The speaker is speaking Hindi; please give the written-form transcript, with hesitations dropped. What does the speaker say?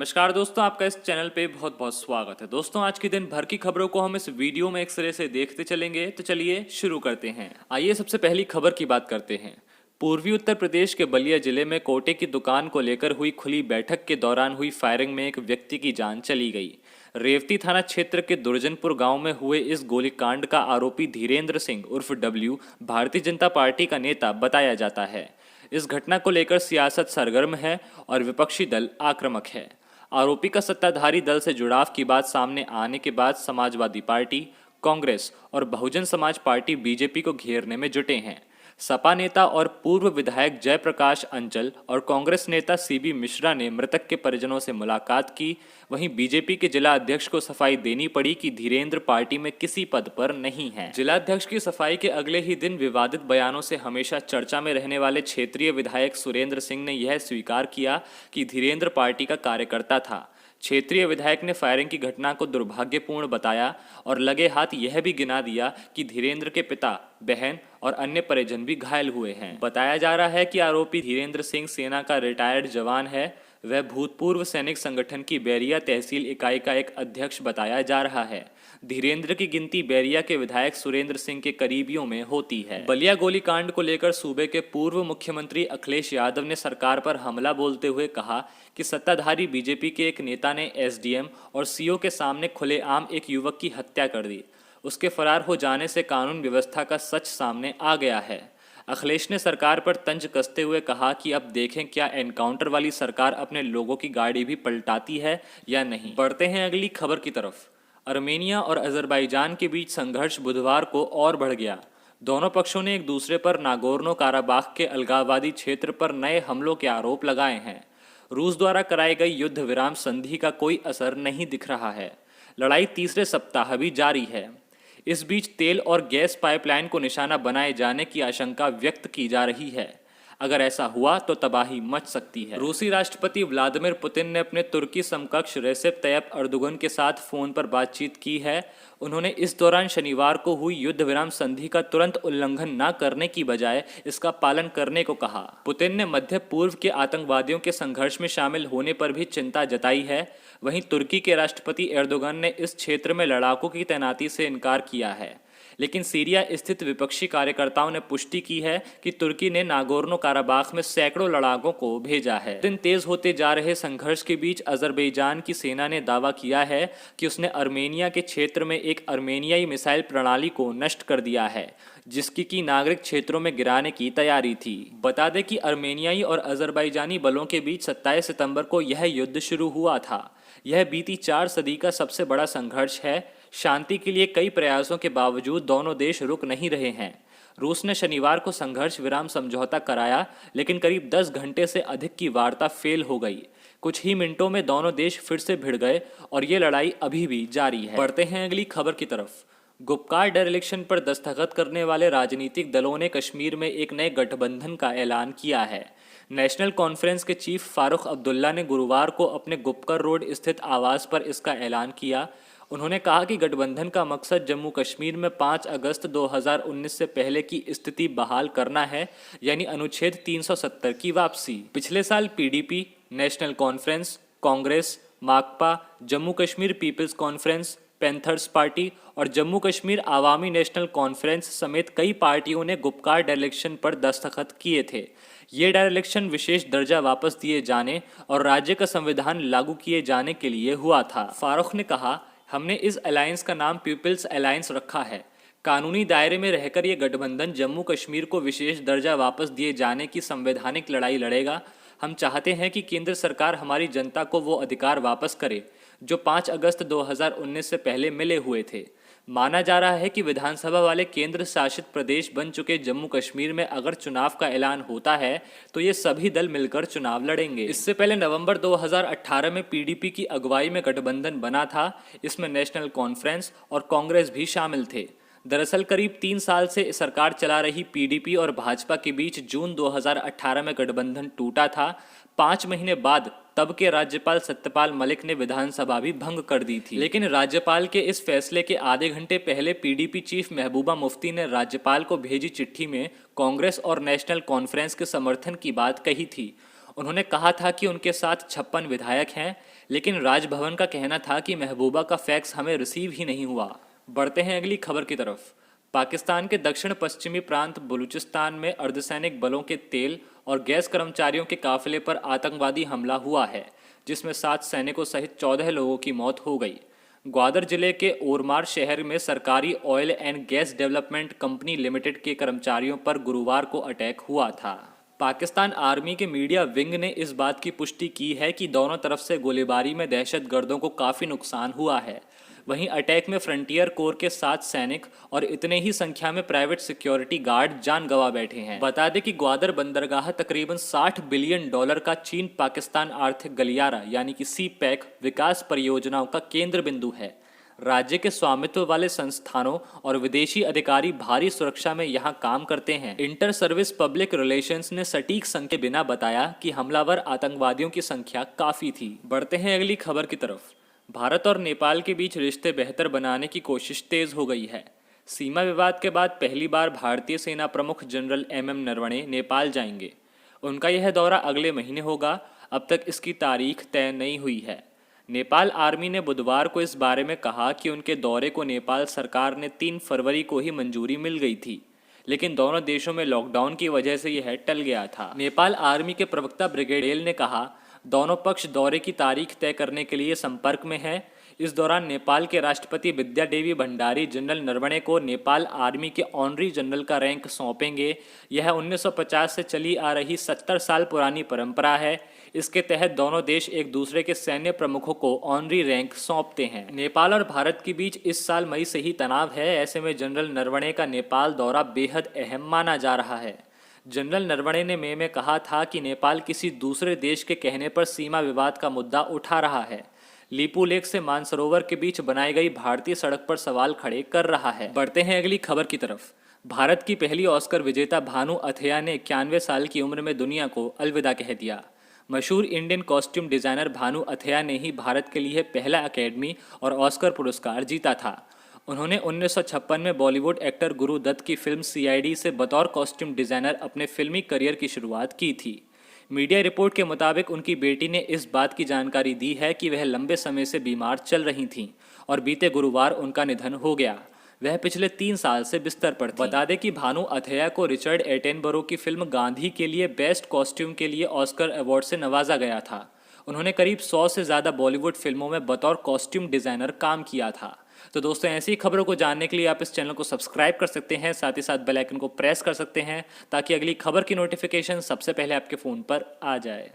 नमस्कार दोस्तों, आपका इस चैनल पे बहुत बहुत स्वागत है। दोस्तों, आज के दिन भर की खबरों को हम इस वीडियो में एक सिरे से देखते चलेंगे, तो चलिए शुरू करते हैं। आइए सबसे पहली खबर की बात करते हैं। पूर्वी उत्तर प्रदेश के बलिया जिले में कोटे की दुकान को लेकर हुई खुली बैठक के दौरान हुई फायरिंग में एक व्यक्ति की जान चली गई। रेवती थाना क्षेत्र के दुर्जनपुर गांव में हुए इस गोलीकांड का आरोपी धीरेन्द्र सिंह उर्फ डब्ल्यू भारतीय जनता पार्टी का नेता बताया जाता है। इस घटना को लेकर सियासत सरगर्म है और विपक्षी दल आक्रामक है। आरोपी का सत्ताधारी दल से जुड़ाव की बात सामने आने के बाद समाजवादी पार्टी, कांग्रेस और बहुजन समाज पार्टी बीजेपी को घेरने में जुटे हैं। सपा नेता और पूर्व विधायक जयप्रकाश अंचल और कांग्रेस नेता सीबी मिश्रा ने मृतक के परिजनों से मुलाकात की। वहीं बीजेपी के जिला अध्यक्ष को सफाई देनी पड़ी कि धीरेन्द्र पार्टी में किसी पद पर नहीं है। जिला अध्यक्ष की सफाई के अगले ही दिन विवादित बयानों से हमेशा चर्चा में रहने वाले क्षेत्रीय विधायक सुरेंद्र सिंह ने यह स्वीकार किया कि धीरेन्द्र पार्टी का कार्यकर्ता था। क्षेत्रीय विधायक ने फायरिंग की घटना को दुर्भाग्यपूर्ण बताया और लगे हाथ यह भी गिना दिया कि धीरेन्द्र के पिता, बहन और अन्य परिजन भी घायल हुए हैं। बताया जा रहा है कि आरोपी धीरेन्द्र सिंह सेना का रिटायर्ड जवान है। वह भूतपूर्व सैनिक संगठन की बैरिया तहसील इकाई का एक अध्यक्ष बताया जा रहा है। धीरेन्द्र की गिनती बैरिया के विधायक सुरेंद्र सिंह के करीबियों में होती है। बलिया गोलीकांड को लेकर सूबे के पूर्व मुख्यमंत्री अखिलेश यादव ने सरकार पर हमला बोलते हुए कहा कि सत्ताधारी बीजेपी के एक नेता ने एसडीएम और सीओ के सामने खुलेआम एक युवक की हत्या कर दी। उसके फरार हो जाने से कानून व्यवस्था का सच सामने आ गया है। अखिलेश ने सरकार पर तंज कसते हुए कहा कि अब देखें क्या एनकाउंटर वाली सरकार अपने लोगों की गाड़ी भी पलटाती है या नहीं। बढ़ते हैं अगली खबर की तरफ। अर्मेनिया और अजरबैजान के बीच संघर्ष बुधवार को और बढ़ गया। दोनों पक्षों ने एक दूसरे पर नागोर्नो काराबाख के अलगाववादी क्षेत्र पर नए हमलों के आरोप लगाए हैं। रूस द्वारा कराई गई युद्ध विराम संधि का कोई असर नहीं दिख रहा है। लड़ाई तीसरे सप्ताह भी जारी है। इस बीच तेल और गैस पाइपलाइन को निशाना बनाए जाने की आशंका व्यक्त की जा रही है। अगर ऐसा हुआ तो तबाही मच सकती है। रूसी राष्ट्रपति व्लादिमीर पुतिन ने अपने तुर्की समकक्ष रेसेप तैयप अर्दोगन के साथ फोन पर बातचीत की है। उन्होंने इस दौरान शनिवार को हुई युद्ध विराम संधि का तुरंत उल्लंघन न करने की बजाय इसका पालन करने को कहा। पुतिन ने मध्य पूर्व के आतंकवादियों के संघर्ष में शामिल होने पर भी चिंता जताई है। वहीं तुर्की के राष्ट्रपति एर्दोगन ने इस क्षेत्र में लड़ाकों की तैनाती से इनकार किया है। लेकिन सीरिया स्थित विपक्षी कार्यकर्ताओं ने पुष्टि की है कि तुर्की ने नागोर्नो काराबाख में सैकड़ों लड़ाकों को भेजा है। दिन तेज होते जा रहे संघर्ष के बीच अजरबैजान की सेना ने दावा किया है कि उसने अर्मेनिया के क्षेत्र में एक अर्मेनियाई मिसाइल प्रणाली को नष्ट कर दिया है, जिसकी की नागरिक क्षेत्रों में गिराने की तैयारी थी। बता दें कि अर्मेनियाई और अजरबैजानी बलों के बीच 27 सितंबर को यह युद्ध शुरू हुआ था। यह बीती 4 सदी का सबसे बड़ा संघर्ष है। शांति के लिए कई प्रयासों के बावजूद दोनों देश रुक नहीं रहे हैं। रूस ने शनिवार को संघर्ष विराम समझौता कराया, लेकिन करीब 10 घंटे से अधिक की वार्ता फेल हो गई। कुछ ही मिनटों में दोनों देश फिर से भिड़ गए और ये लड़ाई अभी भी जारी है। बढ़ते हैं अगली खबर की तरफ। गुपकार डायरेक्शन पर दस्तखत करने वाले राजनीतिक दलों ने कश्मीर में एक नए गठबंधन का ऐलान किया है। नेशनल कॉन्फ्रेंस के चीफ फारूक अब्दुल्ला ने गुरुवार को अपने गुपकर रोड स्थित आवास पर इसका ऐलान किया। उन्होंने कहा कि गठबंधन का मकसद जम्मू कश्मीर में 5 अगस्त 2019 से पहले की स्थिति बहाल करना है, यानी अनुच्छेद 370 की वापसी। पिछले साल PDP, national conference, Congress, Makapa, Jammu Kashmir peoples conference, panthers party और जम्मू कश्मीर आवामी नेशनल कॉन्फ्रेंस समेत कई पार्टियों ने गुपकार डायरेक्शन पर दस्तखत किए थे। ये डायरेक्शन विशेष दर्जा वापस दिए जाने और राज्य का संविधान लागू किए जाने के लिए हुआ था। फारूक ने कहा, हमने इस अलायंस का नाम पीपल्स अलायंस रखा है। कानूनी दायरे में रहकर ये गठबंधन जम्मू कश्मीर को विशेष दर्जा वापस दिए जाने की संवैधानिक लड़ाई लड़ेगा। हम चाहते हैं कि केंद्र सरकार हमारी जनता को वो अधिकार वापस करे जो 5 अगस्त 2019 से पहले मिले हुए थे। माना जा रहा है कि विधानसभा वाले केंद्र शासित प्रदेश बन चुके जम्मू कश्मीर में अगर चुनाव का ऐलान होता है तो ये सभी दल मिलकर चुनाव लड़ेंगे। इससे पहले नवंबर 2018 में पीडीपी की अगुवाई में गठबंधन बना था। इसमें नेशनल कॉन्फ्रेंस और कांग्रेस भी शामिल थे। दरअसल करीब 3 साल से सरकार चला रही पीडीपी और भाजपा के बीच जून 2018 में गठबंधन टूटा था। 5 महीने बाद तब के राज्यपाल सत्यपाल मलिक ने विधानसभा भी भंग कर दी थी। लेकिन राज्यपाल के इस फैसले के आधे घंटे पहले पीडीपी चीफ महबूबा मुफ्ती ने राज्यपाल को भेजी चिट्ठी में कांग्रेस और नेशनल कॉन्फ्रेंस के समर्थन की बात कही थी। उन्होंने कहा था कि उनके साथ 56 विधायक हैं। लेकिन राजभवन का कहना था कि महबूबा का फैक्स हमें रिसीव ही नहीं हुआ। बढ़ते हैं अगली खबर की तरफ। पाकिस्तान के दक्षिण पश्चिमी प्रांत बलूचिस्तान में अर्धसैनिक बलों के तेल और गैस कर्मचारियों के काफिले पर आतंकवादी हमला हुआ है, जिसमें 7 सैनिकों सहित 14 लोगों की मौत हो गई। ग्वादर जिले के ओरमार शहर में सरकारी oil and gas development company limited के कर्मचारियों पर गुरुवार को अटैक हुआ था। पाकिस्तान आर्मी के मीडिया विंग ने इस बात की पुष्टि की है कि दोनों तरफ से गोलीबारी में दहशतगर्दों को काफ़ी नुकसान हुआ है। वहीं अटैक में फ्रंटियर कोर के 7 सैनिक और इतने ही संख्या में प्राइवेट सिक्योरिटी गार्ड जान गंवा बैठे हैं। बता दें कि ग्वादर बंदरगाह तकरीबन $60 बिलियन का चीन पाकिस्तान आर्थिक गलियारा यानी कि सी पैक विकास परियोजनाओं का केंद्र बिंदु है। राज्य के स्वामित्व वाले संस्थानों और विदेशी अधिकारी भारी सुरक्षा में यहां काम करते हैं। इंटर सर्विस पब्लिक रिलेशंस ने सटीक संख्या बिना बताया कि हमलावर आतंकवादियों की संख्या काफी थी। बढ़ते हैं अगली खबर की तरफ। भारत और नेपाल के बीच रिश्ते बेहतर बनाने की कोशिश तेज हो गई है। सीमा विवाद के बाद पहली बार भारतीय सेना प्रमुख जनरल MM नरवणे नेपाल जाएंगे। उनका यह दौरा अगले महीने होगा। अब तक इसकी तारीख तय नहीं हुई है। नेपाल आर्मी ने बुधवार को इस बारे में कहा कि उनके दौरे को नेपाल सरकार ने 3 फरवरी को ही मंजूरी मिल गई थी, लेकिन दोनों देशों में लॉकडाउन की वजह से यह टल गया था। नेपाल आर्मी के प्रवक्ता ब्रिगेडियर ने कहा, दोनों पक्ष दौरे की तारीख तय करने के लिए संपर्क में हैं। इस दौरान नेपाल के राष्ट्रपति विद्या देवी भंडारी जनरल नरवणे को नेपाल आर्मी के ऑनरी जनरल का रैंक सौंपेंगे। यह 1950 से चली आ रही 70 साल पुरानी परंपरा है। इसके तहत दोनों देश एक दूसरे के सैन्य प्रमुखों को ऑनरी रैंक सौंपते हैं। नेपाल और भारत के बीच इस साल मई से ही तनाव है। ऐसे में जनरल नरवणे का नेपाल दौरा बेहद अहम माना जा रहा है। जनरल नरवणे ने मई में कहा था कि नेपाल किसी दूसरे देश के कहने पर सीमा विवाद का मुद्दा उठा रहा है, लीपू लेक से मानसरोवर के बीच बनाई गई भारतीय सड़क पर सवाल खड़े कर रहा है। बढ़ते हैं अगली खबर की तरफ। भारत की पहली ऑस्कर विजेता भानु अथैया ने 91 साल की उम्र में दुनिया को अलविदा कह दिया। मशहूर Indian costume designer Bhanu Athaiya ने ही भारत के लिए पहला अकेडमी और ऑस्कर पुरस्कार जीता था। उन्होंने 1956 में बॉलीवुड एक्टर गुरु दत्त की फिल्म CID से बतौर कॉस्ट्यूम डिजाइनर अपने फिल्मी करियर की शुरुआत की थी। मीडिया रिपोर्ट के मुताबिक उनकी बेटी ने इस बात की जानकारी दी है कि वह लंबे समय से बीमार चल रही थीं और बीते गुरुवार उनका निधन हो गया। वह पिछले 3 साल से बिस्तर पर थी। बता दें कि भानु अथैया को रिचर्ड एटेनबरो की फिल्म गांधी के लिए बेस्ट कॉस्ट्यूम के लिए ऑस्कर अवार्ड से नवाजा गया था। उन्होंने करीब 100 से ज़्यादा बॉलीवुड फिल्मों में बतौर कॉस्ट्यूम डिज़ाइनर काम किया था। तो दोस्तों, ऐसी खबरों को जानने के लिए आप इस चैनल को सब्सक्राइब कर सकते हैं, साथ ही साथ बेल आइकन को प्रेस कर सकते हैं ताकि अगली खबर की नोटिफिकेशन सबसे पहले आपके फ़ोन पर आ जाए।